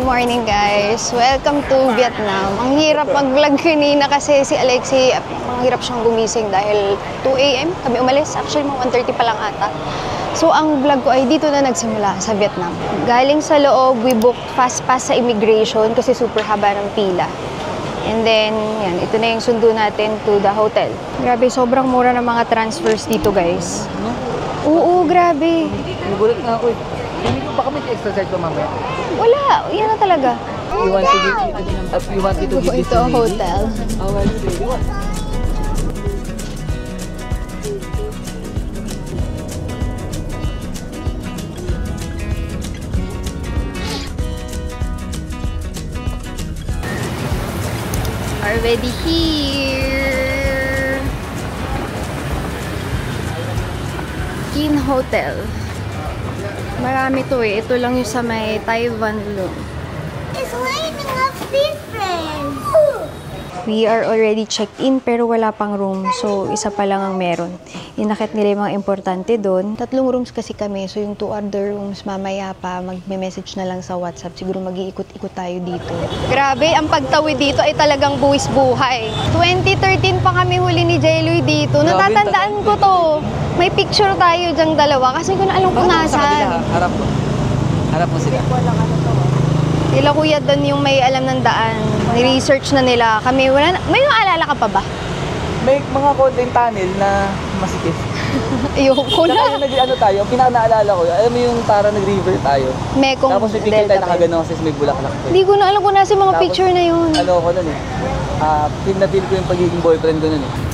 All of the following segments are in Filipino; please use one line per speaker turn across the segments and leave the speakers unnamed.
Good morning guys! Welcome to Vietnam. Ang hirap mag-vlog kanina kasi si Alexei, ang hirap siyang gumising dahil 2 AM kami umalis. Actually, mga 1:30 pa lang ata. So, ang vlog ko ay dito na nagsimula sa Vietnam. Galing sa loob, we booked fast pass sa immigration kasi super haba ng pila. And then, yan, ito na yung sundo natin to the hotel. Grabe, sobrang mura ng mga transfers dito guys. Oo, grabe.
Nagulat na ako eh. Hindi ko baka may extra charge pa mamaya.
Wala, yan na talaga.
You want to give this
Ito ang hotel. Already here. Kin Hotel. Marami to eh. Ito lang yung sa may Taiwan room.
It's raining up different.
We are already checked in pero wala pang room. So, isa pa lang ang meron. Inakit nila yung mga importante doon. 3 rooms kasi kami. So, yung 2 other rooms mamaya pa magme-message na lang sa WhatsApp. Siguro mag-iikot-ikot tayo dito. Grabe, ang pagtawid dito ay talagang buwis buhay. 2013 pa kami huli ni Jeloy dito. Natatandaan ko to. May picture tayo dyang dalawa kasi ko na alam kung nasaan.
Harap mo sila.
Nila kuya doon yung may alam ng daan. Ni-research na nila. Kami, wala na. May naalala ka pa ba?
May mga konting tunnel na masikip.
Ayoko na.
Saka yung tayo, pinaka-naalala ko, alam mo yung para nag-river tayo.
Mekong
tapos may picture tayo nakagano'n kasi may bulaklak.
Hindi ko na alam kung nasa mga picture na yun.
Ano ko nun eh. Feel na feel ko yung pagiging boyfriend ko nun eh.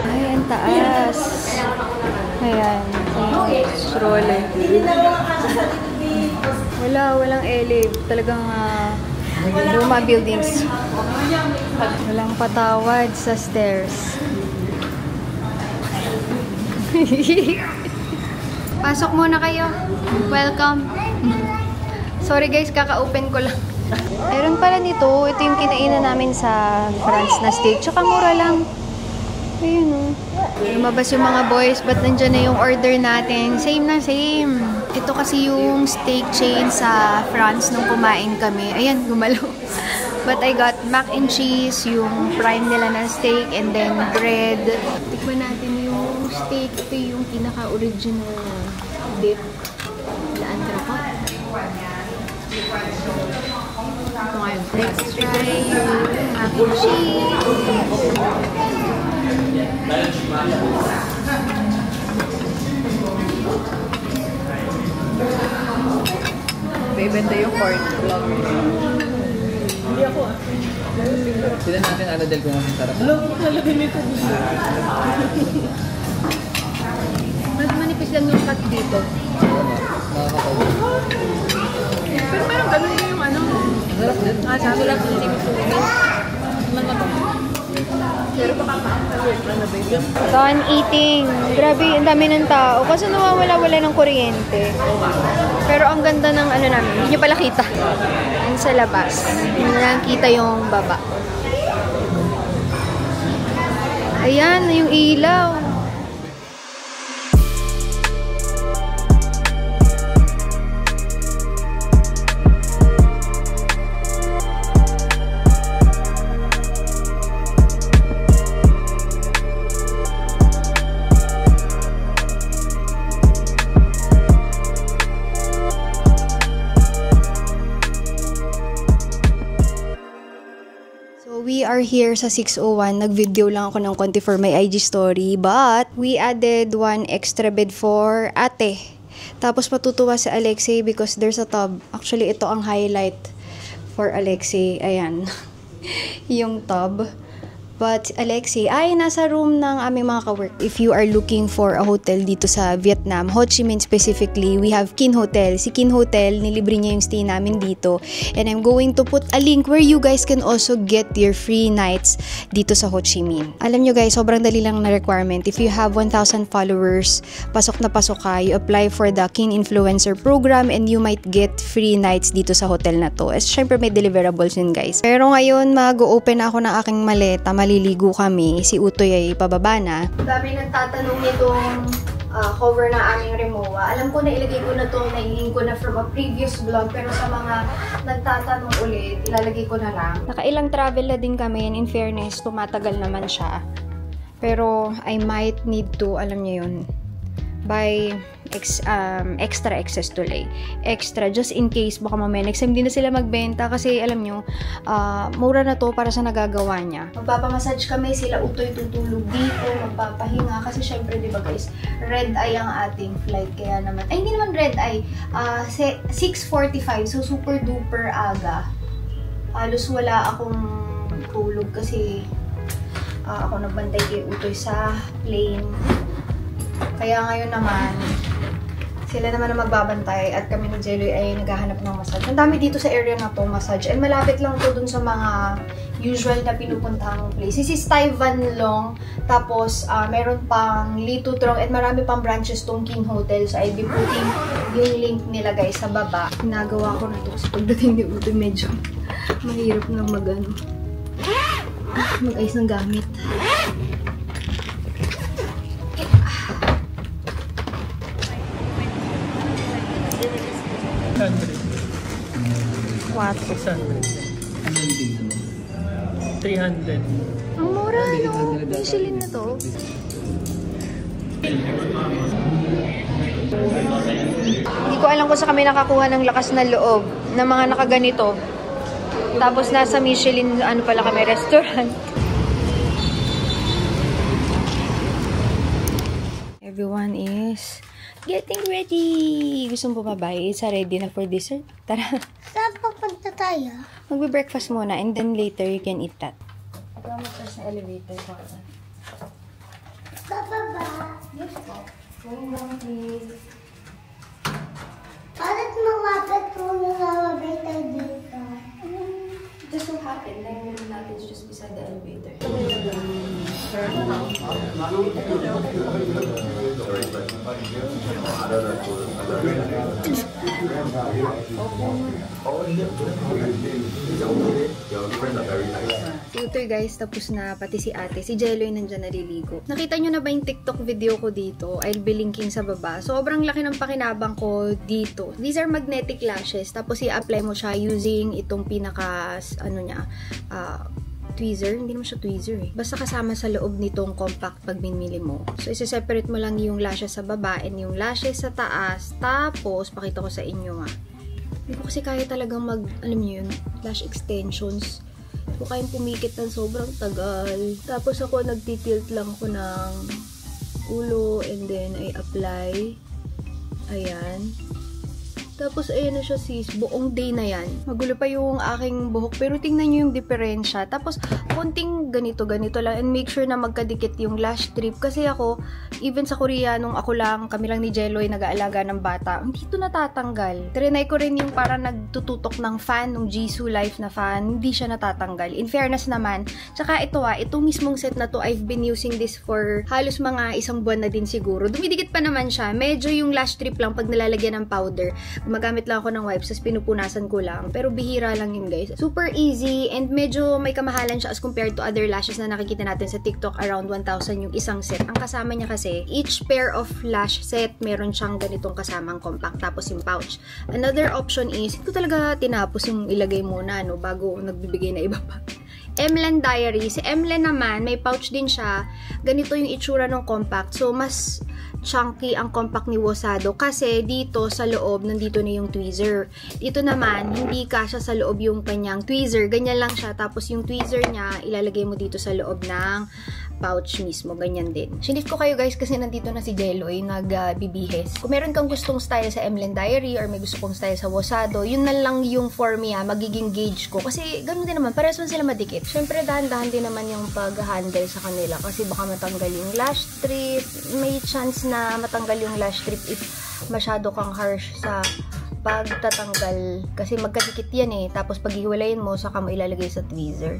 Ayan, taas. Ayan. Stroller. Walang eleve. Talagang luma buildings. Walang patawad sa stairs. Pasok muna kayo. Welcome. Sorry guys, kaka-open ko lang. Meron pala nito. Ito yung kinainan namin sa France na steak. Tsaka mura lang. Ayun o. Lumabas yung mga boys, but nandyan na yung order natin. Same na same. Ito kasi yung steak chain sa France nung kumain kami. Ayan, gumalaw. But I got mac and cheese, yung prime nila na steak, and then bread. Tikman natin yung steak. Ito yung pinaka-original dip. Laan trapot. Ito ngayon. Let's try yung mac and cheese.
Bebenta yung corn. Hindi ako ah.
Sila natin Del kung ang sarap.
Alam ko talaga nito.
Mas manipis lang yung cut dito.
Pero parang ganun din yung ano.
Sarap din.
Sabi lang kung hindi ko sulit. Pero baka
Done eating. Grabe, ang dami ng tao. Kasi nawawala-wala ng kuryente. Pero ang ganda ng ano namin. Hindi nyo pala kita. Yan sa labas. Hindi na kita yung baba. Ayan, yung ilaw. We are here sa 601. Nag-video lang ako ng konti for my IG story. But, we added 1 extra bed for ate. Tapos matutuwa si Alexei because there's a tub. Actually, ito ang highlight for Alexei. Ayan. Yung tub. But Alexei ay nasa room ng aming mga ka-work. If you are looking for a hotel dito sa Vietnam, Ho Chi Minh specifically, we have Kin Hotel. Si Kin Hotel, nilibre niya yung stay namin dito. And I'm going to put a link where you guys can also get your free nights dito sa Ho Chi Minh. Alam nyo guys, sobrang dali lang na requirement. If you have 1,000 followers, pasok na pasok ka, you apply for the Kin Influencer Program and you might get free nights dito sa hotel na to. As syempre may deliverables yun guys. Pero ngayon, mag-open ako ng aking maleta. Maliligo kami. Si Utoy ay pababa na. Dami nagtatanong nitong cover ng aming Rimowa. Alam ko na ilagay ko na to, nailing ko na from a previous vlog, pero sa mga nagtatanong ulit, ilalagay ko na lang. Nakailang travel na din kami, in fairness, tumatagal naman siya. Pero I might need to, alam niyo yun, buy extra excess tuloy. Extra, just in case, baka mamaya next time hindi na sila magbenta kasi alam nyo, mura na to para sa nagagawa niya. Magpapamassage kami, sila Utoy tutulog dito, magpapahinga kasi syempre diba guys, red eye ang ating flight kaya naman, ay hindi naman red eye, 6:45, so super duper aga. Halos wala akong tulog kasi ako nagbantay kay Utoy sa plane. Kaya ngayon naman, sila naman ang magbabantay at kami ni Jelloy ay naghahanap ng massage. Ang dami dito sa area na to massage. And malapit lang to dun sa mga usual na pinupuntahang place. This is Tai Van Long. Tapos, meron pang Lee Tu Trong at marami pang branches tong King Hotel. So, I'll be putting yung link nila guys sa baba. Ginagawa ko na to kasi pagdating ni Utoy medyo mahirap na mag-ayos ng gamit. What?
600. 300.
Ang mura, no? Michelin na to. Hindi ko alam kung sa kami nakakuha ng lakas na loob ng mga nakaganito. Tapos nasa Michelin, ano pala kami, restaurant. Everyone is getting ready. Gusto mo bumabay? Isa ready na for dessert? Tara.
Saan papunta tayo?
Magbe-breakfast muna and then later you can eat that. Ito mo first na elevator.
Bababa.
Yes po. Going down please.
Bakit mawapit po yung elevator dito?
Just so happen, like meron natin just beside the elevator. Si Utoy guys, tapos na pati si ate. Si Jelloy nandyan naliligo. Nakita nyo na ba yung TikTok video ko dito? I'll be linking sa baba. Sobrang laki ng pakinabang ko dito. These are magnetic lashes. Tapos i-apply mo siya using itong pinaka, ano niya, tweezer. Hindi naman siya tweezer eh. Basta kasama sa loob nitong compact pag binili mo. So, isa-separate mo lang yung lashes sa baba and yung lashes sa taas. Tapos, pakita ko sa inyo nga. Hindi ko kasi kaya talagang alam niyo yun, lash extensions. So, kayang pumikit ng sobrang tagal. Tapos ako, nagtitilt lang ko ng ulo and then I apply. Ayan. Tapos, ayan na siya sis, buong day na yan. Magulo pa yung aking buhok, pero tingnan nyo yung diferensya. Tapos, konting ganito lang. And make sure na magkadikit yung lash strip. Kasi ako, even sa Korea, nung ako lang, kami lang ni Jelloy, nag-aalaga ng bata, hindi ito natatanggal. Trinay ko rin yung parang nagtututok ng fan, nung Jisoo Life na fan, hindi siya natatanggal. In fairness naman, tsaka ito itong mismong set na to, I've been using this for halos mga 1 buwan na din siguro. Dumidikit pa naman siya. Medyo yung lash strip lang pag nilalagyan ng powder. Gumagamit lang ako ng wipes, tapos pinupunasan ko lang. Pero bihira lang yun, guys. Super easy, and medyo may kamahalan siya as compared to other lashes na nakikita natin sa TikTok. Around 1,000 yung isang set. Ang kasama niya kasi, each pair of lash set, meron siyang ganitong kasamang compact, tapos yung pouch. Another option is, hindi ko talaga tinapos yung ilagay muna, no, bago nagbibigay na iba pa. Emlen Diary. Si Emlen naman, may pouch din siya. Ganito yung itsura ng compact. So, mas chunky ang compact ni Wosado kasi dito sa loob, nandito na yung tweezer. Dito naman, hindi kasya sa loob yung kanyang tweezer. Ganyan lang siya. Tapos yung tweezer niya, ilalagay mo dito sa loob ng pouch mismo. Ganyan din. Sinif ko kayo guys kasi nandito na si Jelloy nagbibihis. Kung meron kang gustong style sa Emlen Diary or may gusto kong style sa Wosado, yun na lang yung for me magiging gauge ko. Kasi ganun din naman, parehas man sila madikit. Syempre, dahan-dahan din naman yung pag-handle sa kanila kasi baka matanggal yung lash strip. May chance na matanggal yung lash strip if masyado kang harsh sa pagtatanggal. Kasi magkadikit yan eh. Tapos paghiwalayin mo, saka mo ilalagay sa tweezer.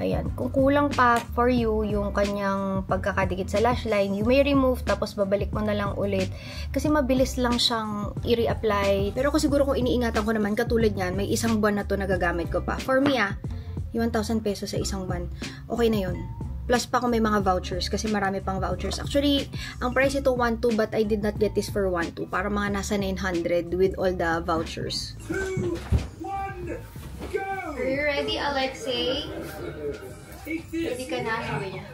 Ayan. Kung kulang pa for you yung kanyang pagkakadikit sa lash line, you may remove tapos babalik mo na lang ulit. Kasi mabilis lang siyang i-reapply. Pero ako siguro kung iniingatan ko naman, katulad niyan, may 1 buwan na to nagagamit ko pa. For me yung 1,000 pesos sa 1 buwan, okay na yun. Plus pa kung may mga vouchers kasi marami pang vouchers. Actually, ang price ito 1.2 but I did not get this for 1.2. Para mga nasa 900 with all the vouchers.
2, 1, go!
Are you ready, Alexei?
Take this!
Ready ka na, sabi niya.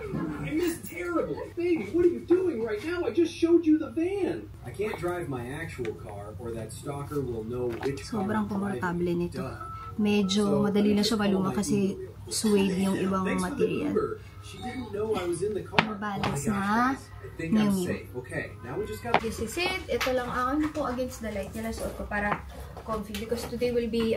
I missed terribly! Baby, what are you doing right now? I just showed you the van! I can't drive my actual car or that stalker will know which car
Sobrang
I'm driving.
komportable nito.
Duh.
Medyo madali na siya maluma kasi suede yung ibang
Thanks for the
material.
Uber. She didn't know I was in the car.
Mabalance
Oh my
na.
gosh, guys. I think
Mew
I'm
Mew.
safe. Okay, now we just got
This is it. Ito lang ako po against the light nila. Suot ko para comfy because today will be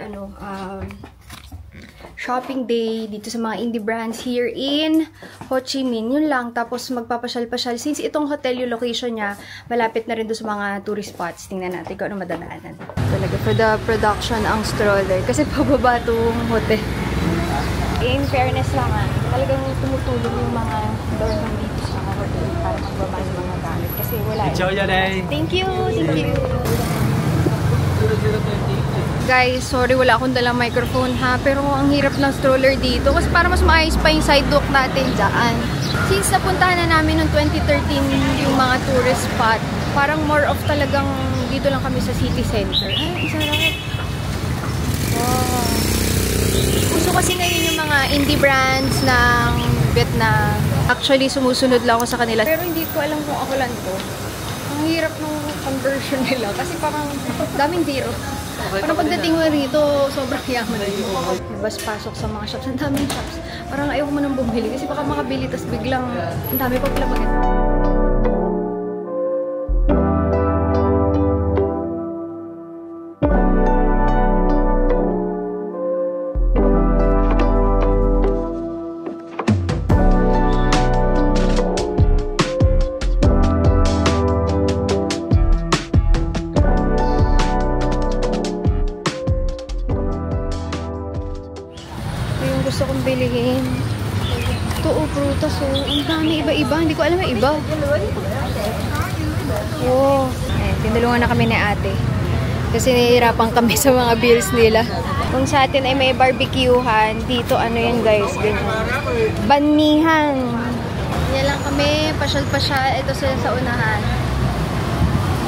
shopping day dito sa mga indie brands here in Ho Chi Minh. Yun lang. Tapos magpapasyal-pasyal. Since itong hotel yung location niya, malapit na rin doon sa mga tourist spots. Tingnan natin kung ano madadaanan. Talaga for the production ang stroller. Kasi pababa itong hotel. In fairness lang talagang tumutulong yung mga doorman dito sa mga hotel para magbaba ng mga gamit. Kasi wala.
Enjoy your day!
Thank you! Thank you! Guys, sorry wala akong dalang microphone ha. Pero ang hirap ng stroller dito. Kasi para mas maayos pa yung side dock natin dyan. Since napuntahan na namin noong 2013 yung mga tourist spot, parang more of talagang dito lang kami sa city center. Ay, sarap. Wow. Gusto kasi ngayon yung mga indie brands ng Vietnam. Actually, sumusunod lang ako sa kanila. Pero hindi ko alam kung ako lang to. Ang hirap ng conversion nila. Kasi parang daming zero. Parang pagdating mo rito, sobrang yaman na yun. Bas pasok sa mga shops. Ang daming shops. Parang ayaw ko mo nang bumili. Kasi baka makabili, tas biglang ang dami pa pala maganda. Gusto kong bilihin. Ito o, prutas o. Ang dami, iba-iba. Hindi ko alam yung iba. Wow. Ayan, tinulungan na kami ni ate. Kasi nahihirapan kami sa mga bills nila. Kung sa atin ay may barbecuehan, dito ano yan guys, ganyan. Banihan. Yan lang kami, pasyal-pasyal. Ito sila sa unahan.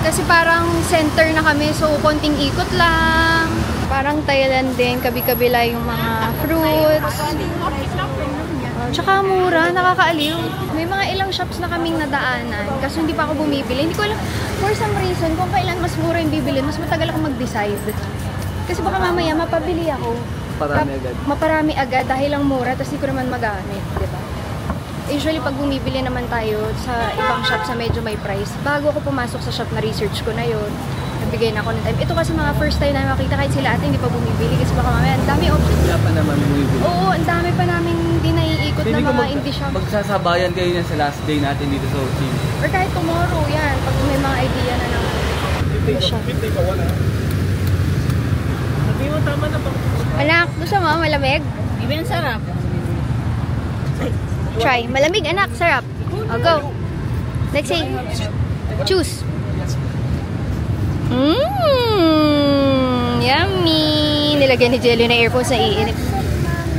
Kasi parang center na kami, so konting ikot lang. Parang Thailand din, kabi-kabila yung mga fruits. Tsaka mura, nakakaaliw. May mga ilang shops na kaming nadaanan, kaso hindi pa ako bumibili. Hindi ko alam, for some reason, kung kailan mas mura yung bibilin, mas matagal ako mag-decide. Kasi baka mamaya mapabili ako. Maparami agad dahil lang mura, tapos hindi ko naman magamit, diba? Usually, pag bumibili naman tayo sa ibang shop sa medyo may price, bago ako pumasok sa shop na research ko na yun, nagbigay na ako ng time. Ito kasi mga first time na makita kahit sila ate hindi pa bumibili kasi baka mamaya ang dami options.
Wala pa naman bumibili.
Oo, ang dami pa namin hindi naiikot na mga indie shop.
Magsasabayan kayo yan sa last day natin dito sa Ho Chi Minh.
Or kahit tomorrow, yan. Pag may mga idea na naman.
Sabi mo, tama na ba?
Anak, gusto mo? Malamig?
Iba yung sarap.
Try. Malamig, anak. Sarap. Oh, go. Let's say, choose. Yummy. Nilagyan ni Jelly na earphones na iinip.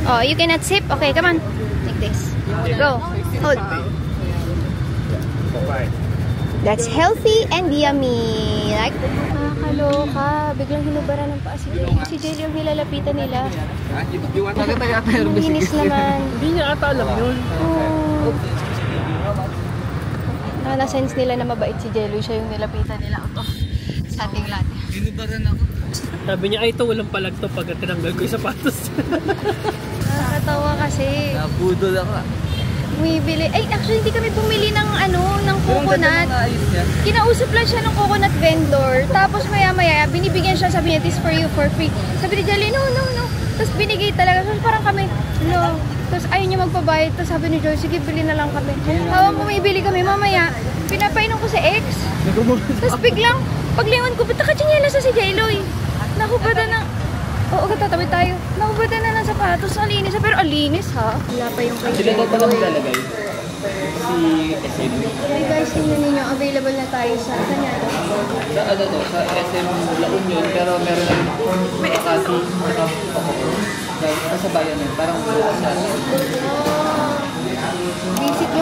Oh, you cannot sip? Okay, come on. Like this. Go. Hold. That's healthy and yummy. Like, nakakaloka. Biglang hinubaran ng paa si Jelly. Si Jelly yung nilalapitan nila. Ang hinis naman.
Hindi niya ata alam yun.
Na-sense nila na mabait si Jelly. Siya yung nilapitan nila out of sa ating lahat.
Ginubaran ako.
Sabi niya, ay ito, walang palag to pag tinanggal ko yung sapatos.
Nakakatawa kasi.
Napudol ako.
Bumibili. Ay, actually, hindi kami bumili ng ng coconut. Kinausap lang siya ng coconut vendor. Tapos maya-maya, binibigyan siya, sabi niya, this for you for free. Sabi ni Jelly, no. Tapos binigay talaga. Tapos parang kami, no. Tapos ayaw niya magpabayad. Tapos sabi ni Joy, sige, bili na lang kami. Habang bumibili kami, mamaya, pinapainom ko sa ex. Tapos biglang, paglingon ko, ba't nakachinelas sa si J-Loy? Nakubatan ng... Oo, katatabi tayo. Nakubatan na ng sapatos. Ang linis ha. Pero ang linis ha. Wala pa yung kay
Sila daw pala maglalagay. Si SM.
Hey guys, tingnan ninyo. Available na tayo sa kanya.
Sa ano to? Sa SM La Union. Pero meron lang Makati. Nakasabayan yun. Parang bukas natin.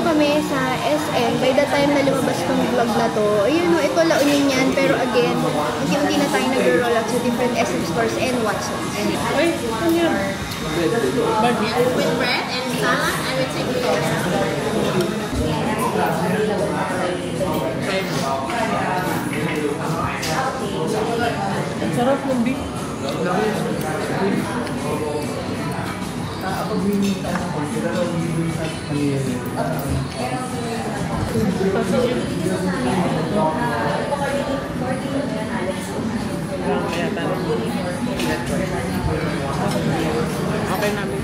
kami sa SM. By the time na lumabas tong vlog na to, ayun o, ito La Union yan. Pero again, unti-unti na tayo nag-roll out sa different SM stores and Watsons.
Ay, ano yan?
With bread and salad, I will take it.
Ang sarap ng beef.
Okay namin.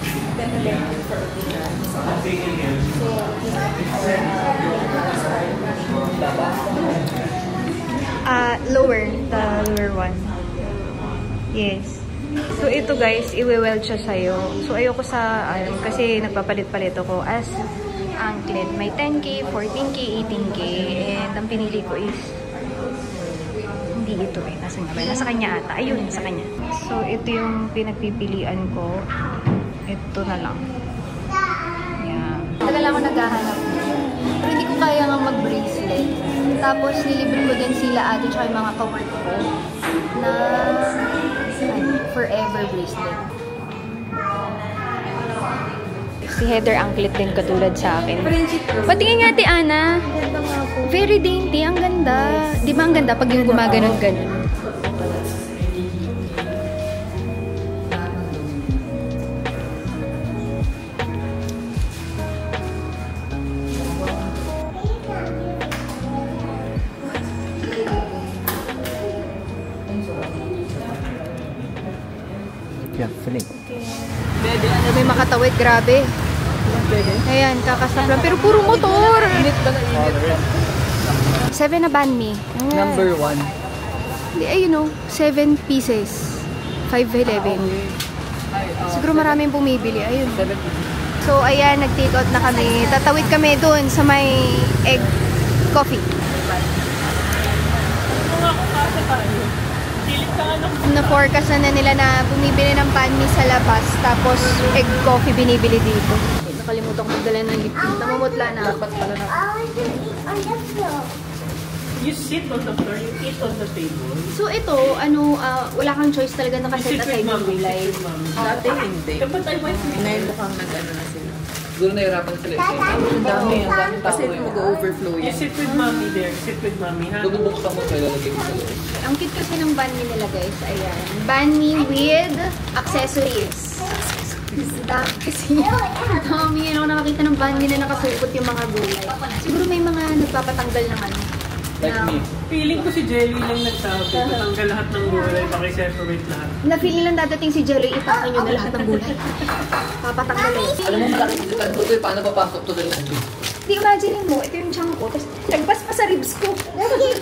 Lower. The lower one. Yes. So, ito guys, iwe-weld siya sa'yo. So, ayoko sa, kasi nagpapalit-palit ako as anklet. May 10K, 14K, 18K. And ang pinili ko is, hindi ito eh. Nasaan nga ba? Nasa kanya ata. Ayun, nasa kanya. So, ito yung pinagpipilian ko. Ito na lang. Yeah. Tagal ako naghahanap. Pero hindi ko kaya nga mag-bracelet. Tapos, nilibre ko din sila ate tsaka yung mga kawork ko na forever bracelet. Si Heather anklet din katulad sa akin. Patingin nga Ate Ana. Very dainty. Ang ganda. Di ba ang ganda pag yung gumaganon-ganon?
Yeah, feeling.
May makatawid. Grabe. Ayan, kakasap lang. Pero puro motor.
Init ba na init?
7 na banh mi.
Number 1.
Ayun o, 7 pieces. 5.11. Siguro maraming bumibili. Ayun. So, ayan, nag-take out na kami. Tatawid kami doon sa may egg coffee. Na-forecast na nila na bumibili ng banh mi sa labas. Tapos, egg coffee binibili dito. Nakalimutan ko magdala ng lip tint. Namumutla na ako.
I want to eat on the floor.
You sit on the floor, you eat on the table.
So, ito, wala kang choice talaga nakaset aside ng gulay.
Dati hindi.
Kapag I went with
Ngayon mukhang nag-ano na sila.
Siguro nahirapan sila.
Ang dami kasi
Tao eh.
mag-overflow
you
yan.
sit with mommy there, sit with mommy, ha?
Bubuksan mo kayo lalagay mo sa loob.
Ang cute kasi ng banh mi nila, guys. Ayan. Banh mi with accessories. Kasi, dami yun ako nakakita ng banh mi na nakasupot yung mga gulay. Siguro may mga nagpapatanggal ng ano.
Like me.
Feeling ko si Jelly lang nagsabi, patanggal lahat ng gulay, paki-separate lahat.
Na-feeling lang dadating si Jello, ipaka nyo na lahat ng gulay. Papatanggal yun.
Alam mo, malaki dito tanto to eh. Paano papasok to dito?
Hindi, imagine mo, ito yung chunk ko, tapos nagpas pa sa ribs ko.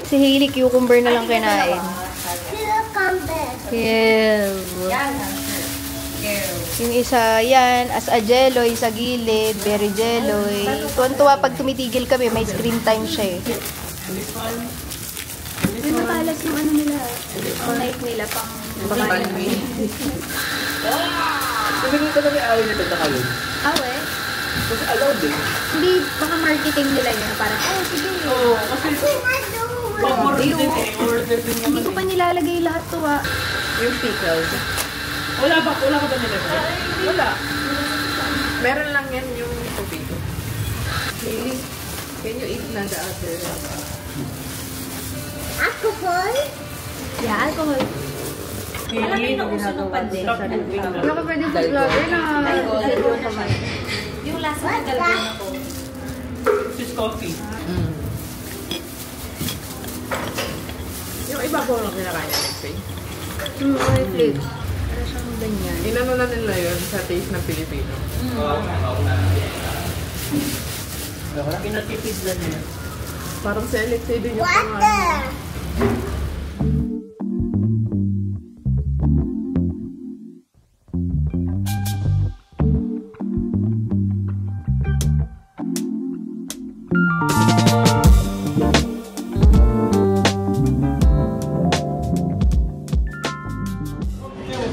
Si Hailey, cucumber na lang kinain.
Cucumber.
Yung isa, yan, as a jelloy sa gilid, very jelloy. Tuwan-tuwa pag tumitigil kami, may screen time siya eh. May matalas yung ano nila, knife nila pang
Banh mi.
Sabi ko na may away nito na kayo.
awe.
Kasi allowed eh.
Hindi, baka marketing nila yun. Parang, oh, sige.
Oo, kasi paborito din eh, order din
Hindi
naman
ko
eh.
pa nilalagay lahat to ah.
Yung pickles.
Wala ka ba nilagay?
Wala. Meron lang yan yung potato. Really? Can you eat na the other?
Alcohol?
Yeah, alcohol.
Pili na ginagawa sa pagpipin na.
Wala ka pwede sa vlogger na cellphone naman.
Yung last na galawin ako.
This is coffee.
Yung iba ko lang kinakain next day.
Okay, flakes. Para siyang ganyan.
Inano na nila yun sa taste ng Pilipino.
Pinatipid na nila.
Parang selected din yung
Water.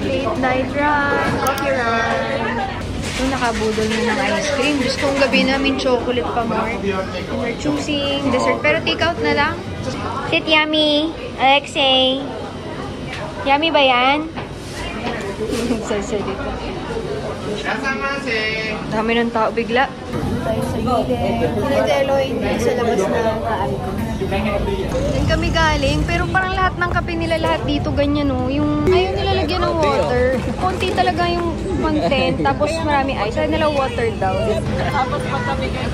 Late night run, coffee run. Yung budol na ng ice cream. Gusto kong gabi namin chocolate pa more. And we're choosing dessert. Pero take out na lang. Sit yummy. Alexei. Yummy ba yan? Sasalita. Dami ng tao bigla. Tayo sa gilid. Sinitelo, hindi sa labas na kaami ko. Yan kami galing, pero parang lahat ng kape nila lahat dito ganyan, no? Yung ayaw nila lagyan ng water. Konti talaga yung content, tapos marami ice. Ayaw nila watered down.
Tapos pagkami kayo.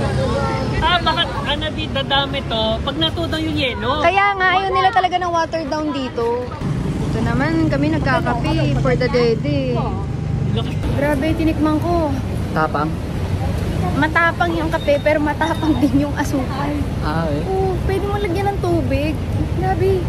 Bakit di dadami to? Pag natudaw yung yelo.
Kaya nga, ayaw nila talaga ng watered down dito. Ito naman, kami nagkakape for the dede. Grabe, tinikman ko.
Tapang?
Matapang yung kape, pero matapang din yung asukal. Oo, pwede mo lagyan ng tubig. Grabe.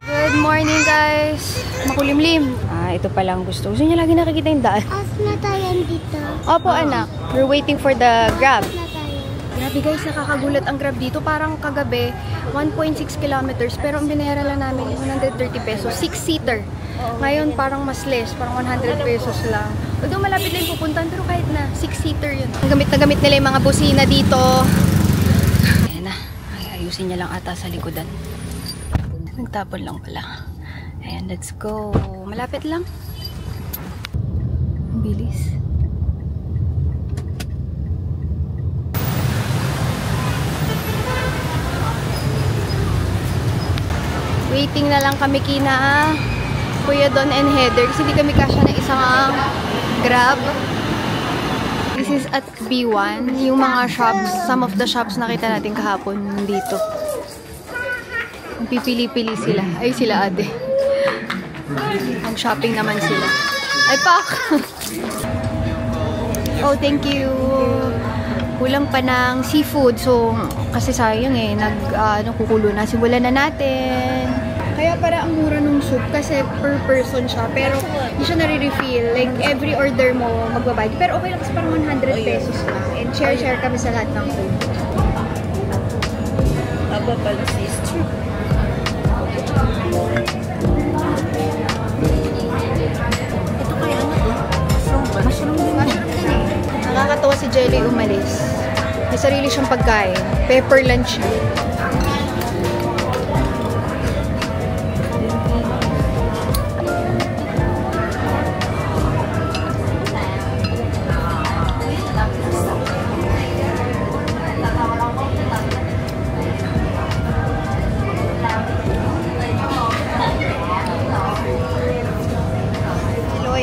Good morning, guys. Makulimlim. Ito palang gusto. Gusto niya lagi nakikita yung daan.
As na tayo dito.
Opo, anak. We're waiting for the Grab.
Na tayo.
Grabe, guys. Nakakagulat ang Grab dito. Parang kagabi, 1.6 kilometers. Pero ang binayaran lang namin, 130 pesos. 6-seater. Ngayon, parang mas less. Parang 100 pesos lang. Although malapit na yung pupuntahan, pero kahit na, 6-seater yun. Gamit na gamit nila yung mga busina dito. Ayan na. Ay, ayusin niya lang ata sa likodan. Nagtapon lang pala. Ayan, let's go. Malapit lang. Ang bilis. Waiting na lang kami kina Kuya Don and Heather kasi hindi kami kasya ng isang Grab. This is at B1. Yung mga shops, some of the shops nakita natin kahapon dito. Pipili-pili sila. Ay, sila ate. Mag-shopping naman sila. Ay, pak! Oh, thank you! Kulang pa ng seafood. So, kasi sayang eh. Kukulo na. Simulan na natin. Kaya para ang mura nung soup kasi per person siya. Pero hindi siya nare-refill. Like, every order mo magbabayad. Pero okay lang kasi parang 100 pesos lang. And share-share kami sa lahat ng food.
Aba pala sister. Ito kaya ano to? Mushroom din.
Mushroom din eh. Nakakatawa si Jelly umalis. May sarili siyang pagkain. Pepper lunch siya.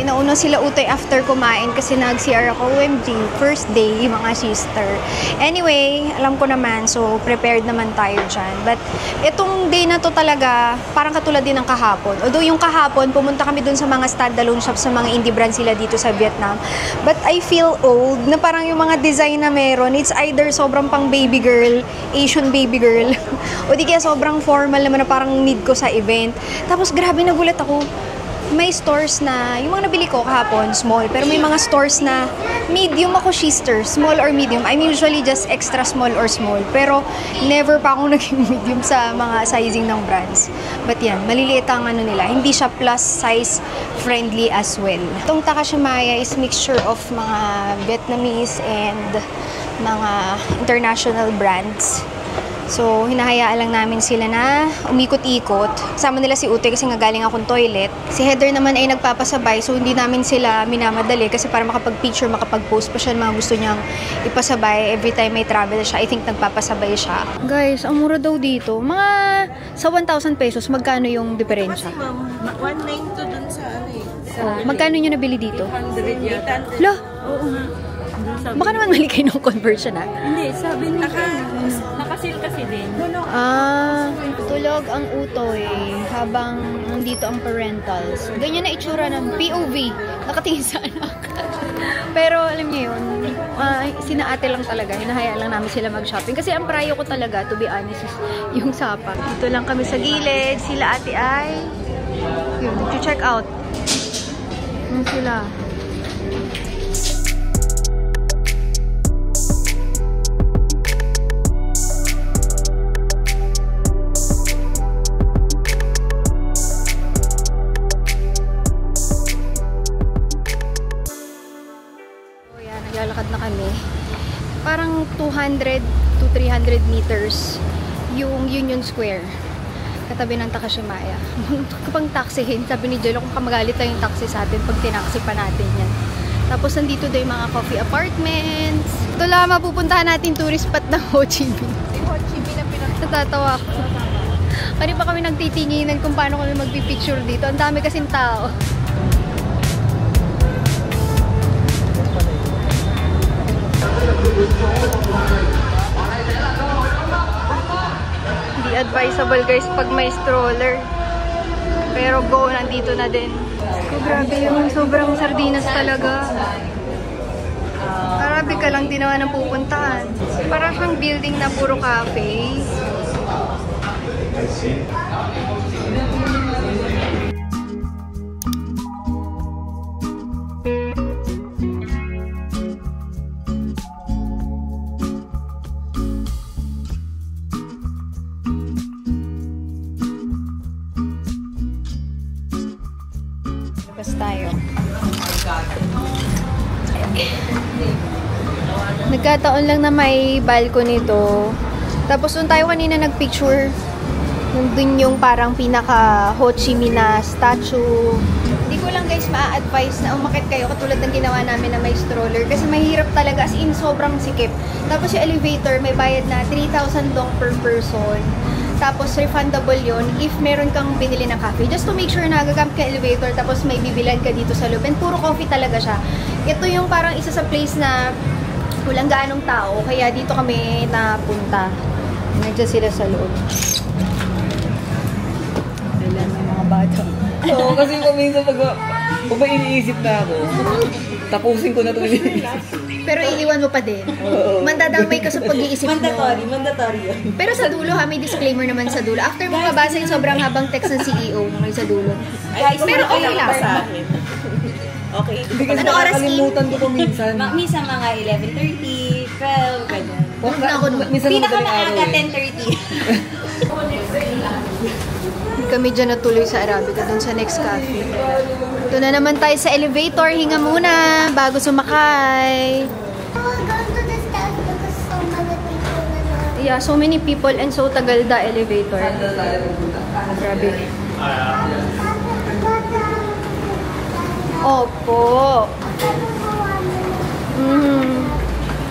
Nauna sila utay after kumain kasi nag-CR ako. OMG, first day, mga sister. Anyway, alam ko naman, so prepared naman tayo dyan. But itong day na to talaga, parang katulad din ng kahapon. Although yung kahapon, pumunta kami dun sa mga standalone shops, sa mga indie brand sila dito sa Vietnam. But I feel old na parang yung mga design na meron, it's either sobrang pang baby girl, Asian baby girl, o di kaya sobrang formal naman na parang need ko sa event. Tapos grabe, nagulat ako. May stores na, yung mga nabili ko kahapon, small. Pero may mga stores na medium ako, sister. Small or medium. I'm usually just extra small or small. Pero never pa akong naging medium sa mga sizing ng brands. But yan, maliliit ang ano nila. Hindi siya plus size friendly as well. Itong Takashimaya is mixture of mga Vietnamese and mga international brands. So, hinahayaan lang namin sila na umikot-ikot. Kasama nila si Ute kasi nga galing akong toilet. Si Heather naman ay nagpapasabay, so hindi namin sila minamadali kasi para makapag-picture, makapag-post pa siya ng mga gusto niyang ipasabay every time may travel siya. I think nagpapasabay siya. Guys, ang mura daw dito. Mga sa 1,000 pesos, magkano yung diferensya?
Kasi ma'am, 192 dun sa ano eh.
Magkano nyo nabili dito?
100 yata.
Lo!
Oo nga.
Baka naman mali kayo ng conversion, ha?
Hindi, sabi niya. Nakasil kasi din.
Tulog ang utoy habang nandito ang parentals. Ganyan na itsura ng POV. Nakatingin sa anak. Pero alam niyo yun, sina ate lang talaga. Hinahayaan lang namin sila mag-shopping. Kasi ang prayo ko talaga, to be honest, is yung sapat. Dito lang kami sa gilid. Sila ate ay yun, check out. Yun sila. parang 200 to 300 meters yung Union Square. Katabi ng Takashimaya. Kapag taxihin, sabi ni Jello kung kamagalit lang yung taxi sa atin pag tinaksi pa natin yan. Tapos nandito daw yung mga coffee apartments. Ito lang mapupuntahan natin tourist spot ng Ho Chi Minh.
Ho Chi Minh na
Natatawa ako. Kanina pa kami nagtitinginan kung paano kami magpipicture dito. Ang dami kasing tao. Hindi advisable guys pag may stroller. Pero go, nandito na din. Oh, grabe yung sobrang sardinas talaga. Arabica lang din naman ang pupuntahan. Parang siyang building na puro cafe. Labas tayo. Nagkataon lang na may balcony to. Tapos doon tayo kanina nagpicture. Nandun yung parang pinaka Ho Chi Minh na statue. Hindi ko lang guys ma-advise na umakit kayo katulad ng ginawa namin na may stroller. Kasi mahirap talaga, as in sobrang sikip. Tapos yung elevator may bayad na 3,000 dong per person. Tapos refundable yon if meron kang binili na coffee. Just to make sure na gagamit ka elevator tapos may bibilan ka dito sa loob. And puro coffee talaga siya. Ito yung parang isa sa place na walang gaanong tao. Kaya dito kami napunta. Nandiyan sila sa loob. Ilan ng mga bata.
Oo, kasi minsan pag may iniisip na ako, tapusin ko na ito
Pero iiwan mo pa din. Mandadamay ka sa pag-iisip mo.
Mandatory yun.
Pero sa dulo ha, may disclaimer naman sa dulo. After mo mabasa yung sobrang habang text ng CEO nung sa dulo.
Guys,
pero okay lang.
Okay.
Hindi kasi
Ano oras
nakakalimutan ko po minsan.
Minsan mga 11:30, 12, ganyan.
Huwag na ako nun.
Minsan
Pinakamaaga,
eh.
10:30.
Kami dyan natuloy sa Arabica, dun sa next cafe. Ito na naman tayo sa elevator. Hinga muna bago sumakay.
We're going to the stairs because so many people na.
Yeah, so many people and so tagal the elevator. Grabe. Opo.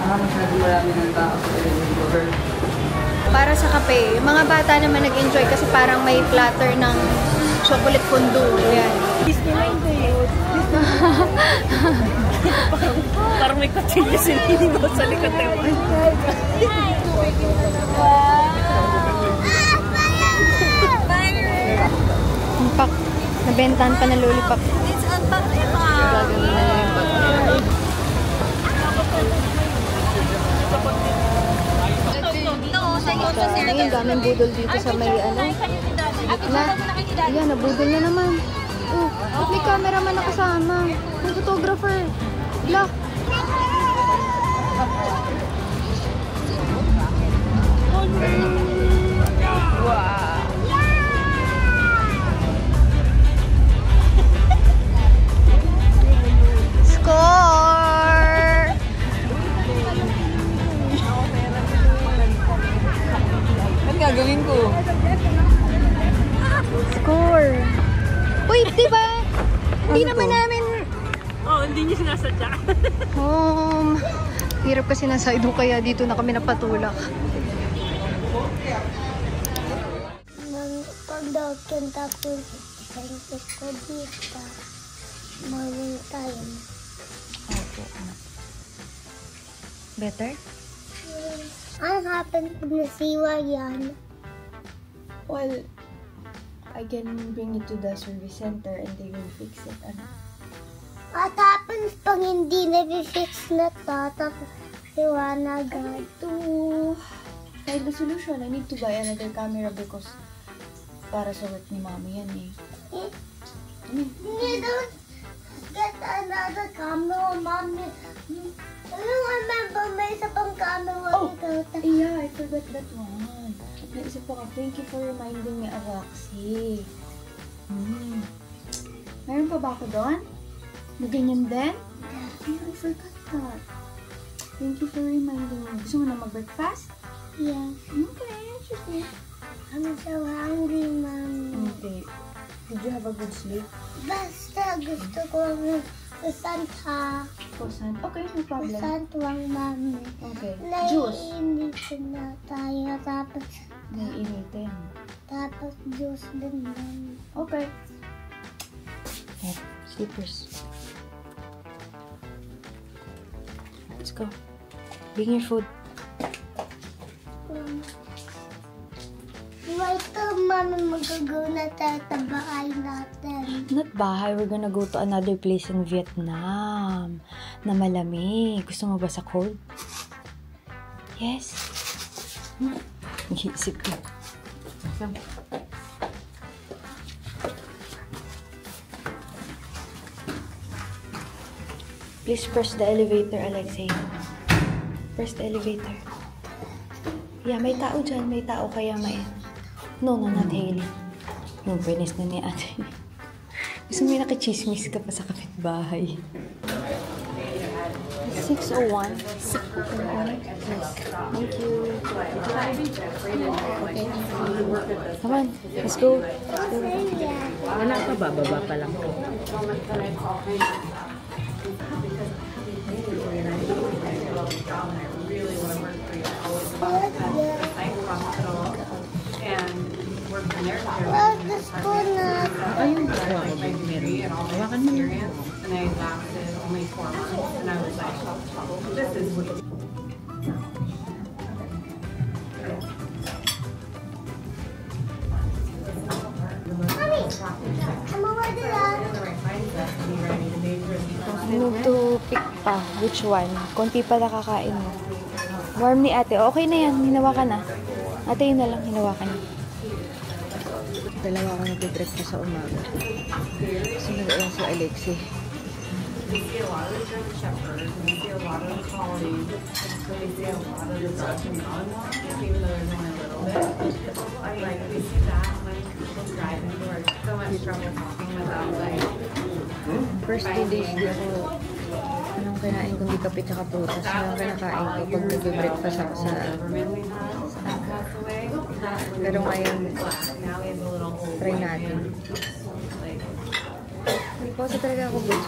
Masyado marami ng tao sa elevator.
Para sa kape, mga bata naman nag-enjoy kasi parang may platter ng chocolate fondue. Yan.
Disneyland eh. Parang may kutsilyo sininigaw sa likod tayo.
Pak, nabentahan pa ng lollipop.
It's unpack ito.
Ang daming budol dito sa may ano. Na, yan, nabudol na naman. Oh, may cameraman na kasama. May photographer. Look. Score!
Ano gagawin ko?
Score! Uy, diba? Hindi naman namin
Hindi niya sinasadya.
home. Hirap kasi nasa ido kaya dito na kami napatulak.
Pag daw punta po sa ko dito, morning time.
Better?
Ano happened pag nasiwa yan?
Well, I can bring it to the service center and they will fix it.
What happens pag hindi nag-fix na tapos siwa na agad?
To find the solution, I need to buy another camera because para sa work ni Mami yan eh.
You don't get another camera, Mommy. I don't remember may isa pang camera.
Oh, yeah, I forgot that one. Naisip ko, thank you for reminding me of Roxy. Meron pa ba ako doon? Na ganyan din? Yeah, I forgot that. Thank you for reminding me. Gusto mo na mag-breakfast?
Yes.
Okay, sige.
I'm so hungry, Mommy.
Hindi. Did you have a good sleep?
Basta gusto ko sa Santa.
Kosan? Okay, no
Sa
problem.
Santa ang Mommy.
Okay. Juice.
Naiinitin na tayo.
Naiinitin.
Tapos juice din, Mommy.
Okay. Yeah, sleepers. Let's go. Bring your food.
Right to, Mommy, magagaw na tayo sa bahay natin.
Not bahay, we're gonna go to another place in Vietnam na malamig. Gusto mo ba sa cold? Yes. Nag-iisip ko. Please press the elevator, Alexei. Press the elevator. Yeah, may tao dyan. May tao kaya may... No, not Hailey. Yung fairness na ni ate. Gusto mo yung nakichismis ka pa sa kapitbahay. 6:01. Thank you. Come on, let's go.
Wala pa, bababa pa lang.
Where's the school na?
Ayun, hawakan mo meron.
And I lasted only 4 months, and I was like, this is weird.
Mommy, I'm already done.
Move to pick pa. Which one? Konti pala kakain mo. Warm ni ate. Okay na yan. Hinawakan na. Ate, yun na lang. Hinawakan na. Dalawa ako nag-breakfast sa umaga. Kasi nag-ayan si Alexei.
We see a lot of the German Shepherds, and we see a lot of the collies, so we see a lot of the Dutch Malinois, even though there's only a little bit. I like, we see that when people drive into work, so much trouble talking without like...
First 2 days, di ako... Anong kinain kung di kape tsaka prutas? Anong kinakain ko pag nag-breakfast ako sa... Pero ngayon, try natin. Hindi po kasi talaga ako good.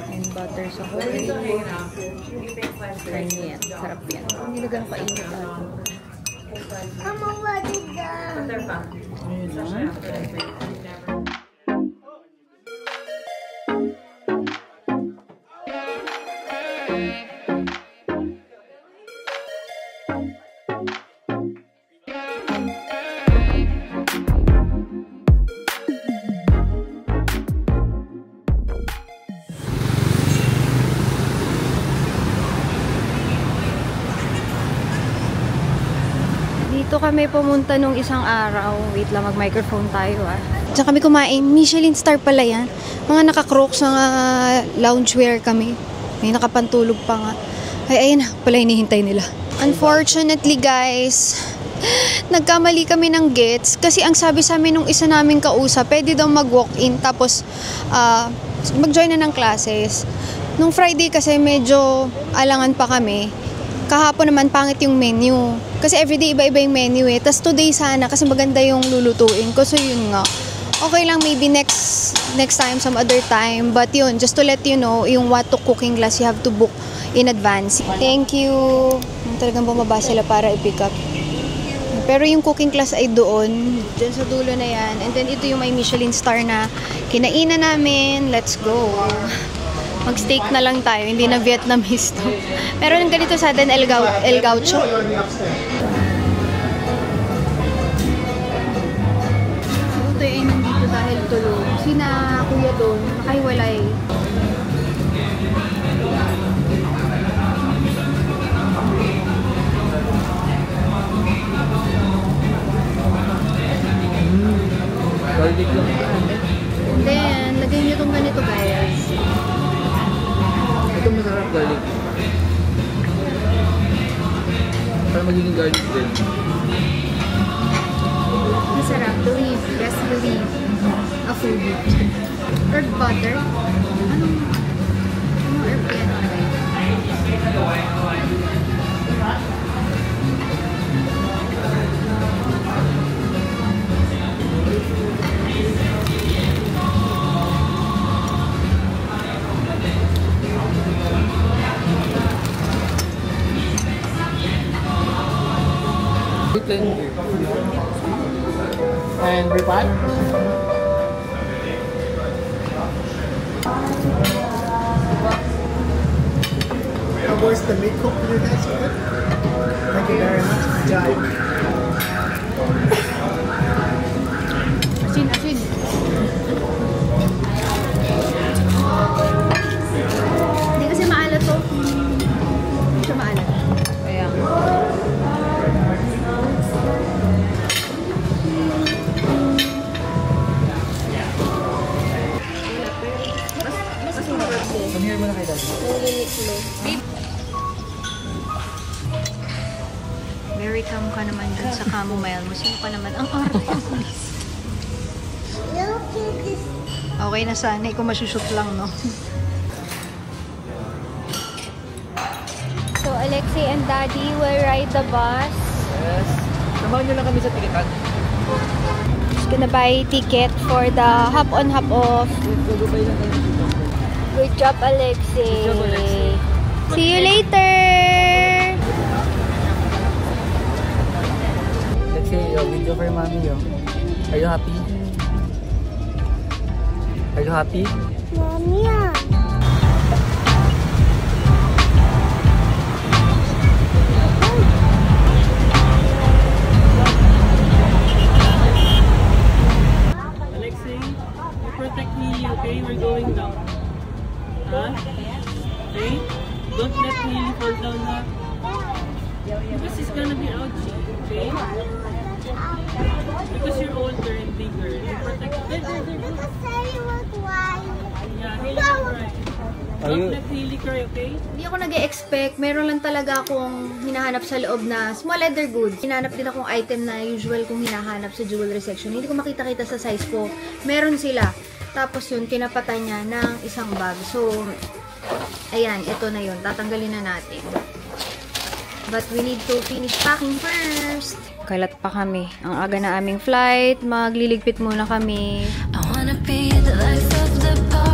And butter sa holy. Try niyo yan. Sarap yan. Hindi na ganun kainit natin.
I'm already done.
They're fun. Especially after they break.
Dito kami pumunta nung isang araw. Wait lang, mag-microphone tayo ah. Diyan kami kumain. Michelin star pala yan. Mga naka-crocs, mga loungewear kami. May nakapantulog pa nga. Ay, ayun na. Pala hinihintay nila. Unfortunately guys, nagkamali kami ng gets. Kasi ang sabi sa amin nung isa naming kausap, pwede daw mag-walk-in tapos mag-join na ng classes. Nung Friday kasi medyo alangan pa kami. Kahapon naman pangit yung menu. Kasi everyday iba-iba yung menu eh. Tapos today sana kasi maganda yung lulutuin ko. So yun nga. Okay lang maybe next time, some other time. But yun, just to let you know, yung what to cooking class you have to book in advance. Thank you. Talagang bumaba sila para i-pick up. Pero yung cooking class ay doon. Diyan sa dulo na yan. And then ito yung may Michelin star na kinainan namin. Let's go. Mag-steak na lang tayo, hindi na Vietnamese to. Pero nung ganito sa atin, El Gaucho. Ito ay nandito dahil tulog. Sina kuya doon, nakahiwalay.
Garlic lang.
And then, lagay nyo itong ganito guys.
Ito masarap garlic. Para magiging garlic din.
Masarap. Believe. Best believe. A food. Herb butter? Anong herb yan?
And repot?
How was the meat cooked for you guys? Good? Thank you very much. Enjoy.
Asin, asin. Hindi kasi maalat to. Hindi siya maalat.
Kaya.
Pamihir mo na kay Daddy.
Very calm ka naman dun sa chamomile mo. Sino ka naman? Ang arte.
Look at this.
Okay na sana. Kung masushoot lang, no? So, Alexei and Daddy will ride the bus.
Yes. Samahan nyo lang kami sa tikitan.
Just gonna buy ticket for the hop-on, hop-off.
Gagabay lang kayo.
Good job, Alexei.
Good job, Alexei.
See you later!
Let's say, video for mommy, yo. Are you happy? Are you happy?
Mommy.
Alexei, you protect me, okay? We're going down. Huh? Okay? Don't let me fall down, ha? Because it's gonna be ouchy, okay? Because you're older and bigger. You protect. There.
Because Harry was white.
Yeah, Haley will cry. Don't let Haley cry, okay?
Hindi ako nag-e-expect. Meron lang talaga akong hinahanap sa loob na small leather goods. Hinanap din akong item na usual kong hinahanap sa jewelry section. Hindi ko makita-kita sa size ko. Meron sila. Tapos yun, kinapatan niya ng isang bag. So, ayan, ito na yun. Tatanggalin na natin. But we need to finish packing first. Kalat pa kami. Ang aga na aming flight. Magliligpit muna kami.
I wanna be the life of the party.